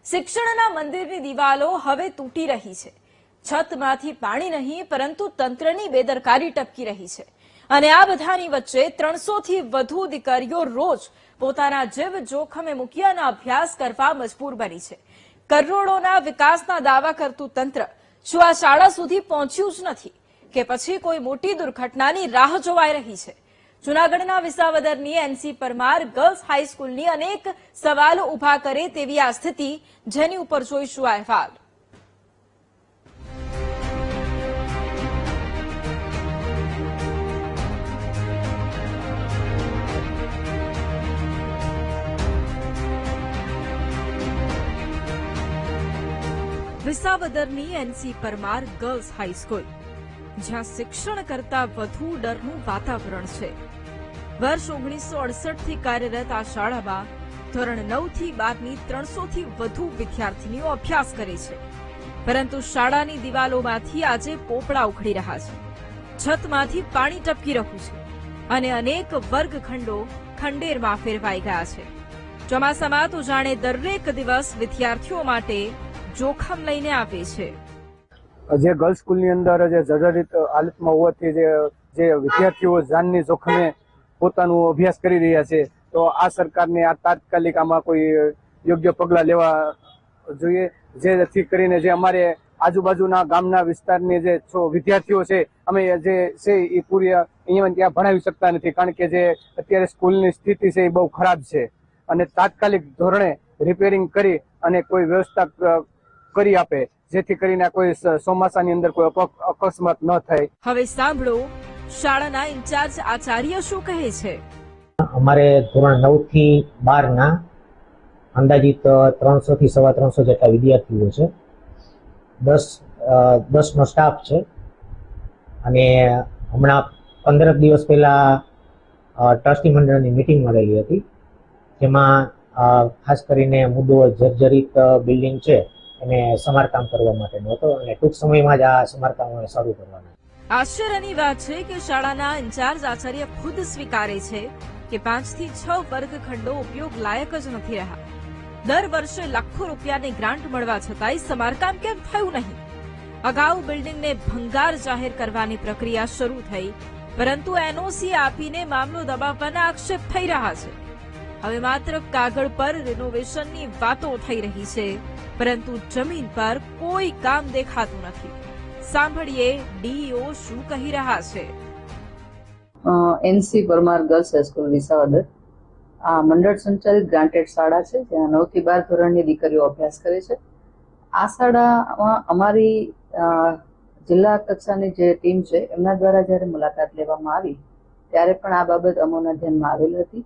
શિક્ષણના મંદિરની દિવાલો હવે તૂટી રહી છે। છતમાંથી પાણી નહીં પરંતુ તંત્રની બેદરકારી ટપકી રહી છે અને આ બધાની વચ્ચે 300 થી વધુ દીકરીઓ રોજ પોતાના જીવ જોખમે મૂકી અને અભ્યાસ કરવા મજબૂર બની છે। કરોડોના વિકાસના દાવા કરતું તંત્ર શું આ શાળા સુધી પહોંચ્યું જ નથી કે પછી કોઈ મોટી દુર્ઘટનાની રાહ જોવાઈ રહી છે? જૂનાગઢના વિસાવદરની એનસી પરમાર ગર્લ્સ હાઈસ્કૂલની અનેક સવાલો ઉભા કરે તેવી આ સ્થિતિ, જેની ઉપર જોઈશું આ અહેવાલ। વિસાવદરની એનસી પરમાર ગર્લ્સ હાઈસ્કૂલ, જ્યાં શિક્ષણ કરતા વધુ ડરનું વાતાવરણ છે। વર્ષ 1968 થી કાર્યરત આ શાળામાં ધોરણ 9 થી 12ની 300 થી વધુ વિદ્યાર્થીનીઓ અભ્યાસ કરે છે, પરંતુ શાળાની દિવાલોમાંથી આજે પોપડા ઉખડી રહ્યા છે, છતમાંથી પાણી ટપકી રહ્યું છે અને અનેક વર્ગખંડો ખંડેરમાં ફેરવાઈ ગયા છે। ચોમાસામાં તો જાણે દરેક દિવસ વિદ્યાર્થીઓ માટે જોખમ લઈને આવે છે। જે ગર્લ્સ સ્કૂલની અંદર જે જર્જરિત હાલતમાં હોવાથી જે વિદ્યાર્થીઓ જાનની જોખમે પોતાનું અભ્યાસ કરી રહ્યા છે, તો આ સરકારને આ તાત્કાલિક આમાં કોઈ યોગ્ય પગલાં લેવા જોઈએ, જેથી કરીને જે અમારે આજુબાજુના ગામના વિસ્તારની જે વિદ્યાર્થીઓ છે, અમે જે છે એ પૂરી અહીંયા ત્યાં ભણાવી શકતા નથી, કારણ કે જે અત્યારે સ્કૂલની સ્થિતિ છે એ બહુ ખરાબ છે અને તાત્કાલિક ધોરણે રિપેરિંગ કરી અને કોઈ વ્યવસ્થા કરી આપે, જેથી કરીને કોઈ ચોમાસાની અંદર કોઈ અકસ્માત ન થાય। હવે સાંભળો શાળાના ઇન્ચાર્જ આચાર્ય શું કહે છે। અમારે ધોરણ 9 થી 12ના અંદાજિત 300 થી 350 જેટલા વિદ્યાર્થીઓ છે, 10 નો સ્ટાફ છે અને હમણાં 15 દિવસ પહેલા ટ્રસ્ટી મંડળની મીટિંગ મળેલી હતી, જેમાં ખાસ કરીને મુદ્દો જર્જરિત બિલ્ડિંગ છે એને સમારકામ કરવા માટેનો હતો અને ટૂંક સમયમાં જ આ સમારકામ શરૂ કરવાના। આશ્ચર્યની વાત છે કે શાળાના ઇન્ચાર્જ આચાર્ય ખુદ સ્વીકારે છે કે 5 થી 6 વર્ગખંડો ઉપયોગ લાયક જ નથી રહ્યા। દર વર્ષે લાખો રૂપિયાની ગ્રાન્ટ મળવા છતાંય સમારકામ કેમ થયું નહીં? અગાઉ બિલ્ડિંગને ભંગાર જાહેર કરવાની પ્રક્રિયા શરૂ થઈ, પરંતુ એનઓસી આપીને મામલો દબાવવાના આક્ષેપ થઈ રહ્યા છે। હવે માત્ર કાગળ પર રિનોવેશનની વાતો થઈ રહી છે, પરંતુ જમીન પર કોઈ કામ દેખાતું નથી। સાંભળીએ ડીઈઓ શું કહી રહ્યા છે। NC Parmar girls high school Visavadar આ મંડળ સંચાલિત ગ્રાન્ટેડ શાળા છે, જ્યાં 9 થી 12 ધોરણની દીકરીઓ અભ્યાસ કરે છે। આ શાળામાં અમારી જિલ્લા કક્ષાની જે ટીમ છે એમના દ્વારા જ્યારે મુલાકાત લેવામાં આવી ત્યારે પણ આ બાબત અમોના ધ્યાનમાં આવેલ હતી।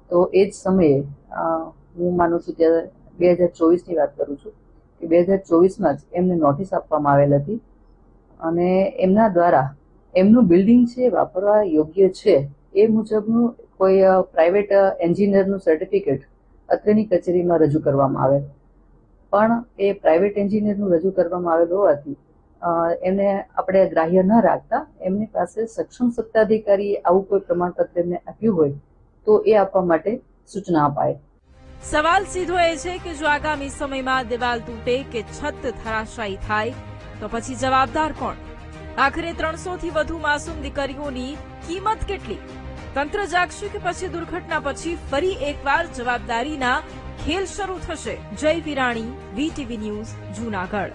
તો એ જ સમયે હું માનું છું કે 2024ની વાત કરું છું કે 2024માં જ એમને નોટિસ આપવામાં આવેલ હતી અને એમના દ્વારા એમનું બિલ્ડિંગ છે વાપરવા યોગ્ય છે એ મુજબનું કોઈ પ્રાઇવેટ એન્જિનિયરનું સર્ટિફિકેટ અત્રેની કચેરીમાં રજૂ કરવામાં આવેલ, પણ એ પ્રાઇવેટ એન્જિનિયરનું રજૂ કરવામાં આવેલ હોવાથી એને આપણે ગ્રાહ્ય ન રાખતા એમની પાસે સક્ષમ સત્તાધિકારીએ આવું કોઈ પ્રમાણપત્ર એમને આપ્યું હોય તો એ આપવા માટે સૂચના અપાય। સવાલ સીધો એ છે કે જો આગામી સમયમાં દિવાલ તૂટે કે છત ધરાશાયી થાય તો પછી જવાબદાર કોણ? આખરે 300 થી વધુ માસૂમ દીકરીઓની કિંમત કેટલી? તંત્ર જાગશે કે પછી દુર્ઘટના પછી ફરી એકવાર જવાબદારીના ખેલ શરૂ થશે? જય વિરાણી, વીટીવી ન્યૂઝ, જૂનાગઢ।